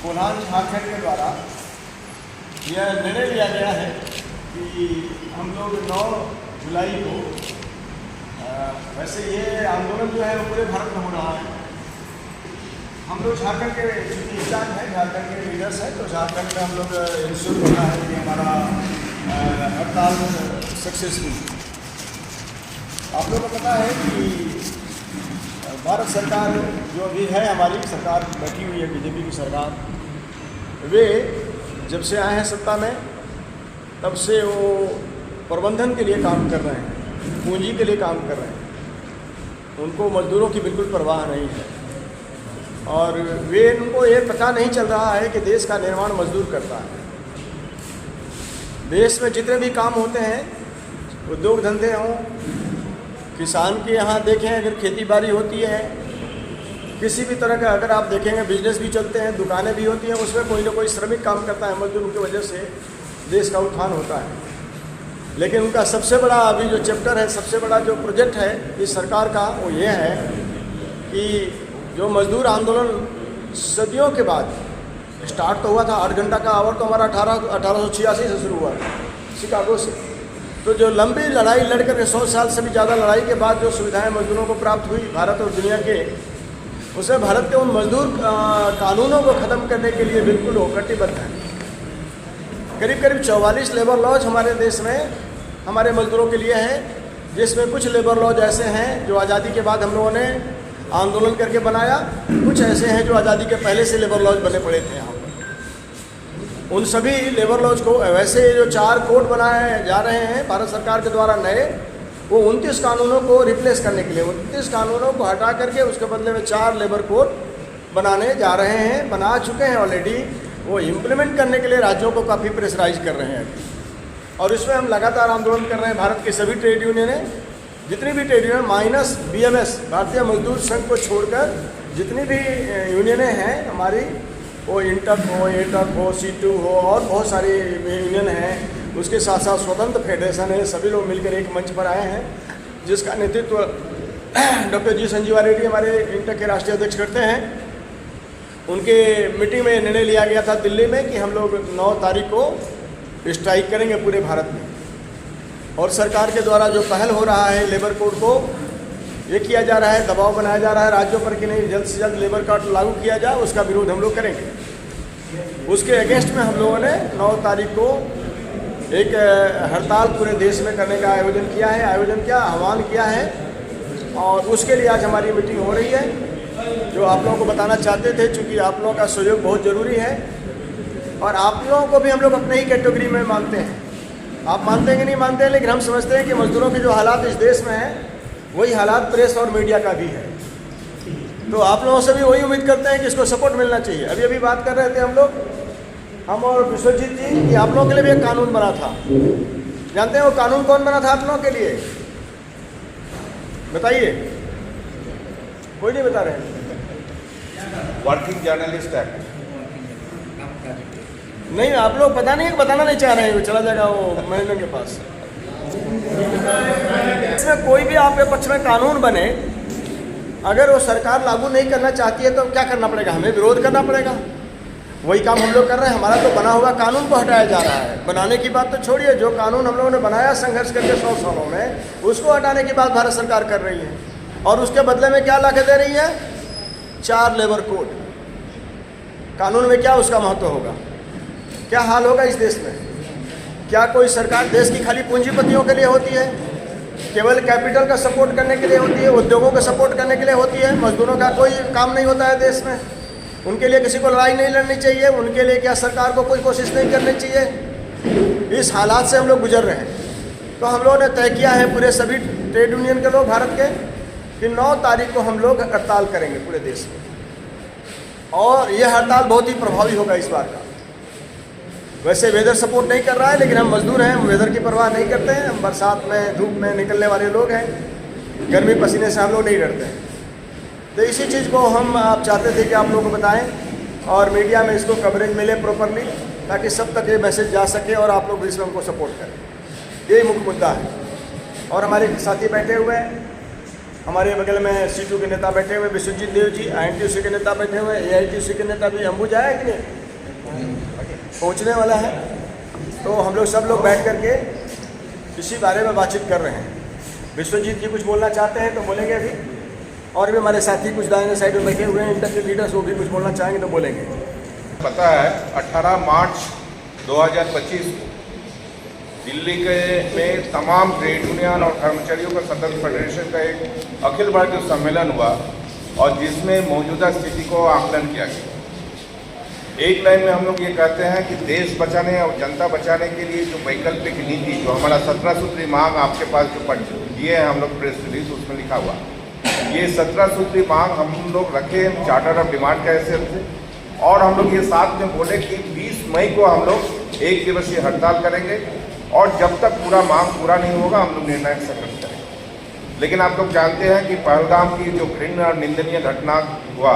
कोल्हान झारखंड के द्वारा यह निर्णय लिया गया है कि हम लोग 9 जुलाई को वैसे ये आंदोलन जो है वो पूरे भारत में हो रहा है। हम लोग झारखंड के चूँकि इंचार्ज हैं, झारखंड के लीडर्स हैं, तो झारखंड में हम लोग इंश्योर होना है कि हमारा हड़ताल सक्सेसफुल। आप लोगों को पता है कि भारत सरकार जो अभी है, हमारी सरकार बैठी हुई है, बीजेपी की सरकार, वे जब से आए हैं सत्ता में तब से वो प्रबंधन के लिए काम कर रहे हैं, पूंजी के लिए काम कर रहे हैं। उनको मजदूरों की बिल्कुल परवाह नहीं है और उनको ये पता नहीं चल रहा है कि देश का निर्माण मजदूर करता है। देश में जितने भी काम होते हैं, उद्योग धंधे हों, किसान के यहाँ देखें, अगर खेती बाड़ी होती है, किसी भी तरह का अगर आप देखेंगे बिजनेस भी चलते हैं, दुकानें भी होती हैं, उसमें कोई ना कोई श्रमिक काम करता है, मजदूर, उनकी वजह से देश का उत्थान होता है। लेकिन उनका सबसे बड़ा अभी जो चैप्टर है, सबसे बड़ा जो प्रोजेक्ट है इस सरकार का, वो ये है कि जो मजदूर आंदोलन सदियों के बाद स्टार्ट तो हुआ था, 8 घंटा का आवर तो हमारा 1886 से शुरू हुआ था, शिकागो से। तो जो लंबी लड़ाई लड़कर 100 साल से भी ज़्यादा लड़ाई के बाद जो सुविधाएं मजदूरों को प्राप्त हुई भारत और दुनिया के, उसमें भारत के उन मजदूर कानूनों को ख़त्म करने के लिए बिल्कुल वो कटिबद्ध है। करीब 44 लेबर लॉज हमारे देश में हमारे मजदूरों के लिए हैं, जिसमें कुछ लेबर लॉज ऐसे हैं जो आज़ादी के बाद हम लोगों ने आंदोलन करके बनाया, कुछ ऐसे हैं जो आज़ादी के पहले से लेबर लॉज बने पड़े थे यहाँ पर। उन सभी लेबर लॉज को वैसे जो 4 कोड बनाए जा रहे हैं भारत सरकार के द्वारा नए, वो 29 कानूनों को रिप्लेस करने के लिए 29 कानूनों को हटा करके उसके बदले में 4 लेबर कोड बनाने जा रहे हैं, बना चुके हैं ऑलरेडी। वो इम्प्लीमेंट करने के लिए राज्यों को काफ़ी प्रेशराइज कर रहे हैं और इसमें हम लगातार आंदोलन कर रहे हैं। भारत के सभी ट्रेड यूनियनें, जितनी भी ट्रेड यूनियन माइनस BMS, भारतीय मजदूर संघ को छोड़कर जितनी भी यूनियनें हैं हमारी, वो इंटक हो, एटक हो, C2 हो और बहुत सारी यूनियन हैं, उसके साथ साथ स्वतंत्र फेडरेशन है, सभी लोग मिलकर एक मंच पर आए हैं, जिसका नेतृत्व डॉक्टर जी संजीवा रेड्डी हमारे इंटक के राष्ट्रीय अध्यक्ष करते हैं। उनके मीटिंग में निर्णय लिया गया था दिल्ली में कि हम लोग 9 तारीख को स्ट्राइक करेंगे पूरे भारत में। और सरकार के द्वारा जो पहल हो रहा है लेबर कोड को ये किया जा रहा है, दबाव बनाया जा रहा है राज्यों पर कि नहीं जल्द से जल्द लेबर कोड लागू किया जाए, उसका विरोध हम लोग करेंगे। उसके अगेंस्ट में हम लोगों ने 9 तारीख को एक हड़ताल पूरे देश में करने का आयोजन किया है, आह्वान किया है और उसके लिए आज हमारी मीटिंग हो रही है, जो आप लोगों को बताना चाहते थे। चूँकि आप लोगों का सहयोग बहुत ज़रूरी है और आप लोगों को भी हम लोग अपने ही कैटेगरी में मानते हैं। आप मानते हैं कि नहीं मानते हैं, लेकिन हम समझते हैं कि मजदूरों के जो हालात इस देश में हैं, वही हालात प्रेस और मीडिया का भी है। तो आप लोगों से भी वही उम्मीद करते हैं कि इसको सपोर्ट मिलना चाहिए। अभी बात कर रहे थे हम और विश्वजीत जी कि आप लोगों के लिए भी एक कानून बना था। जानते हैं वो कानून कौन बना था आप लोगों के लिए? बताइए, कोई नहीं बता रहे। Working journalist act. नहीं, आप लोग पता नहीं, बताना नहीं चाह रहे हैं, वो चला जाएगा वो मैनेजमेंट के पास। इसमें कोई भी आपके पक्ष में कानून बने, अगर वो सरकार लागू नहीं करना चाहती है तो क्या करना पड़ेगा? हमें विरोध करना पड़ेगा। वही काम हम लोग कर रहे हैं। हमारा तो बना हुआ कानून को हटाया जा रहा है। बनाने की बात तो छोड़िए, जो कानून हम लोगों ने बनाया संघर्ष करके 100 सालों में, उसको हटाने की बात भारत सरकार कर रही है और उसके बदले में क्या ला के दे रही है? 4 लेबर कोड। कानून में क्या उसका महत्व होगा? क्या हाल होगा इस देश में? क्या कोई सरकार देश की खाली पूंजीपतियों के लिए होती है? केवल कैपिटल का सपोर्ट करने के लिए होती है? उद्योगों का सपोर्ट करने के लिए होती है? मजदूरों का कोई काम नहीं होता है देश में? उनके लिए किसी को लड़ाई नहीं लड़नी चाहिए? उनके लिए क्या सरकार को कोई कोशिश नहीं करनी चाहिए? इस हालात से हम लोग गुजर रहे हैं। तो हम लोगों ने तय किया है, पूरे सभी ट्रेड यूनियन के लोग भारत के, कि 9 तारीख को हम लोग हड़ताल करेंगे पूरे देश में। और यह हड़ताल बहुत ही प्रभावी होगा इस बार का। वैसे वेदर सपोर्ट नहीं कर रहा है, लेकिन हम मजदूर हैं, हम वेदर की परवाह नहीं करते हैं। हम बरसात में, धूप में निकलने वाले लोग हैं, गर्मी पसीने से हम लोग नहीं डरते हैं। तो इसी चीज़ को हम आप चाहते थे कि आप लोगों को बताएं और मीडिया में इसको कवरेज मिले प्रॉपरली, ताकि सब तक ये मैसेज जा सके और आप लोग भी इसमें हमको सपोर्ट करें। यही मुख्य मुद्दा है। और हमारे साथी बैठे हुए हैं, हमारे बगल में C2 के नेता बैठे हुए विश्वजीत देव जी, INTUC के नेता बैठे हुए, AITC के नेता भी अंबुजा है कि नहीं पहुँचने वाला है। तो हम लोग सब लोग बैठ करके इसी बारे में बातचीत कर रहे हैं। विश्वजीत जी कुछ बोलना चाहते हैं तो बोलेंगे अभी, और भी हमारे साथी कुछ दाहिने साइड में बैठे हुए हैं इंटर के लीडर्स, वो भी कुछ बोलना चाहेंगे तो बोलेंगे। पता है 18 मार्च 2025 को दिल्ली के में तमाम ट्रेड यूनियन और कर्मचारियों का सदस्य फेडरेशन का एक अखिल भारतीय सम्मेलन हुआ और जिसमें मौजूदा स्थिति को आकलन किया गया। एक लाइन में हम लोग ये कहते हैं कि देश बचाने और जनता बचाने के लिए जो वैकल्पिक नीति, जो हमारा 17 सूत्री मांग आपके पास जो दिए हैं हम लोग प्रेस रिलीज, उसमें लिखा हुआ ये 17 सूत्री मांग हम लोग रखे चार्टर ऑफ डिमांड के हैसियत से, और हम लोग ये साथ में बोले कि 20 मई को हम लोग 1 दिवसीय हड़ताल करेंगे और जब तक पूरा मांग पूरा नहीं होगा हम लोग निर्णायक संकट करेंगे। लेकिन आप लोग जानते हैं कि पहलगाम की जो घृण्य और निंदनीय घटना हुआ